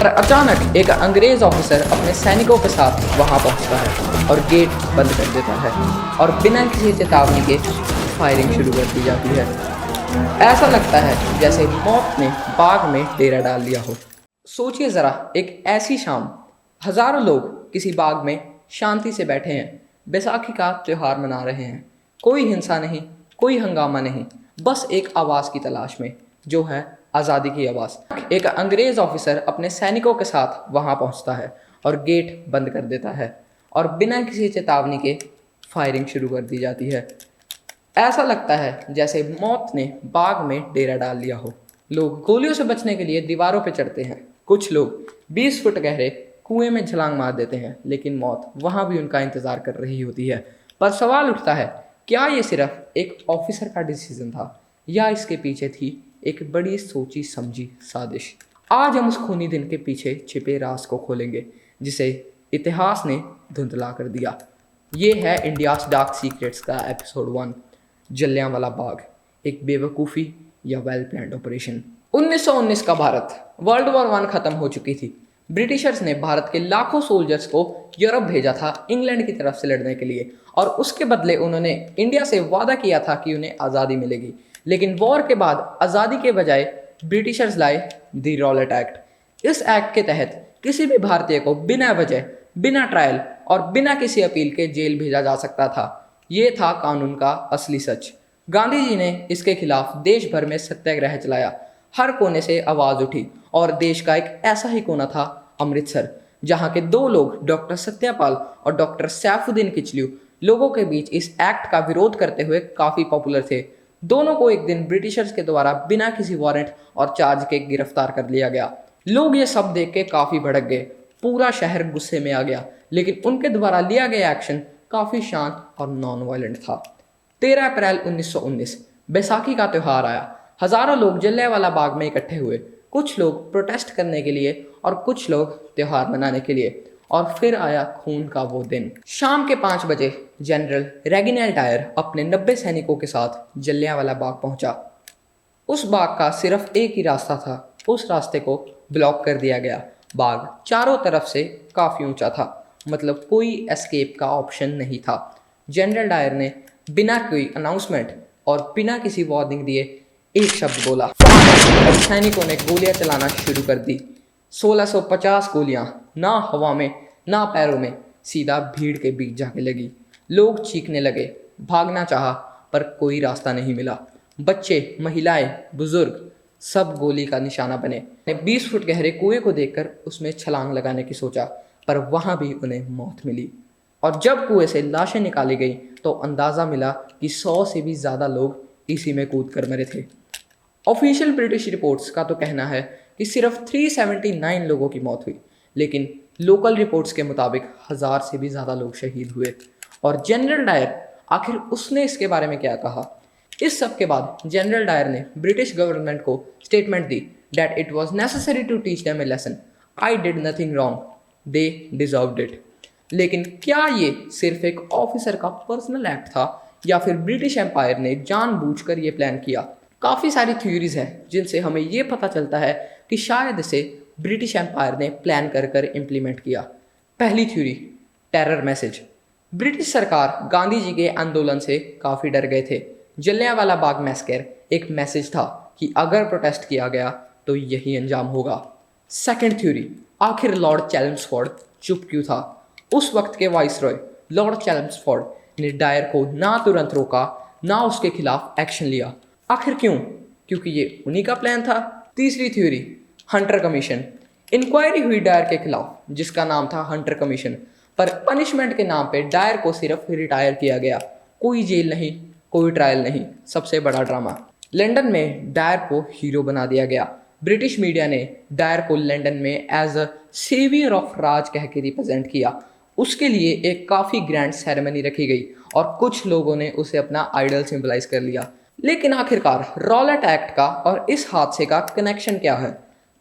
पर अचानक एक अंग्रेज ऑफिसर अपने सैनिकों के साथ वहां पहुंचता है और गेट बंद कर देता है और बिना किसी चेतावनी के फायरिंग शुरू कर दी जाती है। ऐसा लगता है जैसे मौत ने बाग में डेरा डाल लिया हो। सोचिए जरा, एक ऐसी शाम, हजारों लोग किसी बाग में शांति से बैठे हैं, बैसाखी का त्योहार मना रहे हैं। कोई हिंसा नहीं, कोई हंगामा नहीं, बस एक आवाज़ की तलाश में, जो है आज़ादी की आवाज़। एक अंग्रेज ऑफिसर अपने सैनिकों के साथ वहां पहुंचता है और गेट बंद कर देता है और बिना किसी चेतावनी के फायरिंग शुरू कर दी जाती है। ऐसा लगता है जैसे मौत ने बाग में डेरा डाल लिया हो। लोग गोलियों से बचने के लिए दीवारों पर चढ़ते हैं, कुछ लोग 20 फुट गहरे कुएं में छलांग मार देते हैं, लेकिन मौत वहां भी उनका इंतजार कर रही होती है। पर सवाल उठता है, क्या ये सिर्फ एक ऑफिसर का डिसीजन था या इसके पीछे थी एक बड़ी सोची समझी साजिश? आज हम उस खूनी दिन के पीछे छिपे राज को खोलेंगे जिसे इतिहास ने धुंधला कर दिया। ये है इंडियाज डार्क सीक्रेट्स का एपिसोड 1, जलियांवाला बाग, एक बेवकूफ़ी या वेल प्लान्ड ऑपरेशन। 1919 का भारत, वर्ल्ड वॉर 1 खत्म हो चुकी थी। ब्रिटिशर्स ने भारत के लाखों सोल्जर्स को यूरोप भेजा था इंग्लैंड की तरफ से लड़ने के लिए, और उसके बदले उन्होंने इंडिया से वादा किया था कि उन्हें आज़ादी मिलेगी। लेकिन वॉर के बाद आज़ादी के बजाय ब्रिटिशर्स लाए दी रॉलेट एक्ट। इस एक्ट के तहत किसी भी भारतीय को बिना वजह, बिना ट्रायल और बिना किसी अपील के जेल भेजा जा सकता था। ये था कानून का असली सच। गांधी जी ने इसके खिलाफ देश भर में सत्याग्रह चलाया, हर कोने से आवाज़ उठी, और देश का एक ऐसा ही कोना था अमृतसर, जहाँ के दो लोग, डॉक्टर सत्यपाल और डॉक्टर सैफुद्दीन किचलू, लोगों के बीच इस एक्ट का विरोध करते हुए काफ़ी पॉपुलर थे। दोनों को एक दिन ब्रिटिशर्स के द्वारा बिना किसी वारंट और चार्ज के गिरफ्तार कर लिया गया। लोग ये सब देख के काफ़ी भड़क गए, पूरा शहर गुस्से में आ गया, लेकिन उनके द्वारा लिया गया एक्शन काफ़ी शांत और नॉन वायलेंट था। 13 अप्रैल 1919 बैसाखी का त्यौहार आया। हजारों लोग जलियांवाला बाग में इकट्ठे हुए, कुछ लोग प्रोटेस्ट करने के लिए और कुछ लोग त्यौहार मनाने के लिए। और फिर आया खून का वो दिन। शाम के 5 बजे जनरल रेगिनाल्ड डायर अपने 90 सैनिकों के साथ जलियांवाला बाग पहुंचा। उस बाग का सिर्फ एक ही रास्ता था, उस रास्ते को ब्लॉक कर दिया गया। बाग चारों तरफ से काफ़ी ऊंचा था, मतलब कोई एस्केप का ऑप्शन नहीं था। जनरल डायर ने बिना कोई अनाउंसमेंट और बिना किसी वार्निंग दिए एक शब्द बोला और सैनिकों ने गोलियां चलाना शुरू कर दी। 1650 गोलियां, ना हवा में ना पैरों में, सीधा भीड़ के बीच जाके लगी। लोग चीखने लगे, भागना चाहा, पर कोई रास्ता नहीं मिला। बच्चे, महिलाएं, बुजुर्ग सब गोली का निशाना बने। 20 फुट गहरे कुएं को देखकर उसमें छलांग लगाने की सोचा, पर वहां भी उन्हें मौत मिली। और जब कुएं से लाशें निकाली गई तो अंदाज़ा मिला कि 100 से भी ज़्यादा लोग इसी में कूद कर मरे थे। ऑफिशियल ब्रिटिश रिपोर्ट्स का तो कहना है कि सिर्फ 379 लोगों की मौत हुई, लेकिन लोकल रिपोर्ट्स के मुताबिक 1000 से भी ज़्यादा लोग शहीद हुए। और जनरल डायर, आखिर उसने इसके बारे में क्या कहा? इस सब के बाद जनरल डायर ने ब्रिटिश गवर्नमेंट को स्टेटमेंट दी that it was necessary to teach them a lesson. I did nothing wrong, they deserved it. लेकिन क्या ये सिर्फ एक ऑफिसर का पर्सनल एक्ट था या फिर ब्रिटिश एम्पायर ने जानबूझकर ये प्लान किया? काफ़ी सारी थ्योरीज हैं जिनसे हमें ये पता चलता है कि शायद इसे ब्रिटिश एम्पायर ने प्लान कर कर इम्प्लीमेंट किया। पहली थ्योरी, टेरर मैसेज। ब्रिटिश सरकार गांधी जी के आंदोलन से काफ़ी डर गए थे। जलियांवाला बाग मैसेकर एक मैसेज था कि अगर प्रोटेस्ट किया गया तो यही अंजाम होगा। सेकेंड थ्योरी, आखिर लॉर्ड चैल्मस्फोर्ड चुप क्यों था? उस वक्त के वाइसरॉय लॉर्ड चैल्मस्फोर्ड ने डायर को ना तुरंत रोका, ना उसके खिलाफ एक्शन लिया। आखिर क्यों? क्योंकि ये उन्हीं का प्लान था। तीसरी थ्योरी, हंटर कमीशन। इंक्वायरी हुई डायर के खिलाफ, जिसका नाम था हंटर कमीशन, पर पनिशमेंट के नाम पे डायर को सिर्फ रिटायर किया गया। कोई जेल नहीं, कोई ट्रायल नहीं। सबसे बड़ा ड्रामा, लंदन में डायर को हीरो बना दिया गया। ब्रिटिश मीडिया ने डायर को लंदन में एज अ सेवियर ऑफ राज कह के रिप्रेजेंट किया। उसके लिए एक काफ़ी ग्रैंड सेरेमनी रखी गई और कुछ लोगों ने उसे अपना आइडल सिंबलाइज कर लिया। लेकिन आखिरकार रॉलेट एक्ट का और इस हादसे का कनेक्शन क्या है?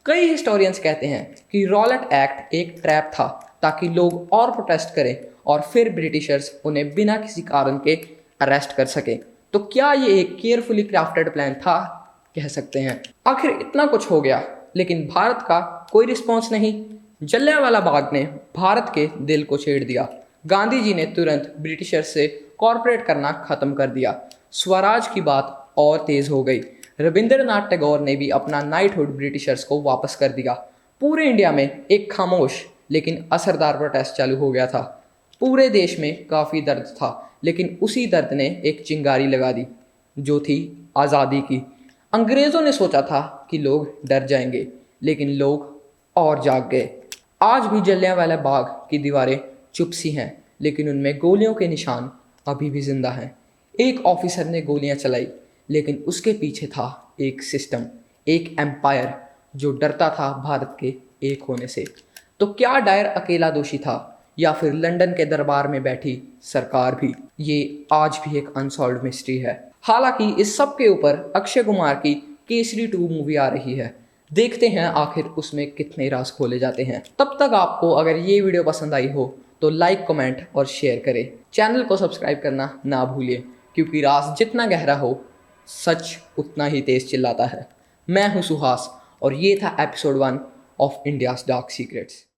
कई हिस्टोरियंस कहते हैं कि रॉलेट एक्ट एक ट्रैप था ताकि लोग और प्रोटेस्ट करें और फिर ब्रिटिशर्स उन्हें बिना किसी कारण के अरेस्ट कर सकें। तो क्या ये एक केयरफुली क्राफ्टेड प्लान था? कह सकते हैं। आखिर इतना कुछ हो गया, लेकिन भारत का कोई रिस्पॉन्स नहीं। जलियांवाला बाग ने भारत के दिल को छेड़ दिया। गांधी जी ने तुरंत ब्रिटिशर्स से कॉरपोरेट करना खत्म कर दिया। स्वराज की बात और तेज हो गई। रविंद्रनाथ टैगोर ने भी अपना नाइटहुड ब्रिटिशर्स को वापस कर दिया। पूरे इंडिया में एक खामोश लेकिन असरदार प्रोटेस्ट चालू हो गया था। पूरे देश में काफ़ी दर्द था, लेकिन उसी दर्द ने एक चिंगारी लगा दी, जो थी आज़ादी की। अंग्रेज़ों ने सोचा था कि लोग डर जाएंगे, लेकिन लोग और जाग गए। आज भी जलियांवाला बाग की दीवारें चुप सी हैं, लेकिन उनमें गोलियों के निशान अभी भी जिंदा हैं। एक ऑफिसर ने गोलियां चलाई, लेकिन उसके पीछे था एक सिस्टम, एक एम्पायर जो डरता था भारत के एक होने से। तो क्या डायर अकेला दोषी था, या फिर लंदन के दरबार में बैठी सरकार भी? ये आज भी एक अनसॉल्व्ड मिस्ट्री है। हालांकि इस सब के ऊपर अक्षय कुमार की केसरी 2 मूवी आ रही है। देखते हैं आखिर उसमें कितने राज खोले जाते हैं। तब तक आपको अगर ये वीडियो पसंद आई हो तो लाइक, कमेंट और शेयर करें। चैनल को सब्सक्राइब करना ना भूलिए, क्योंकि राज जितना गहरा हो, सच उतना ही तेज चिल्लाता है। मैं हूं सुहास और ये था episode 1 of India's dark secrets.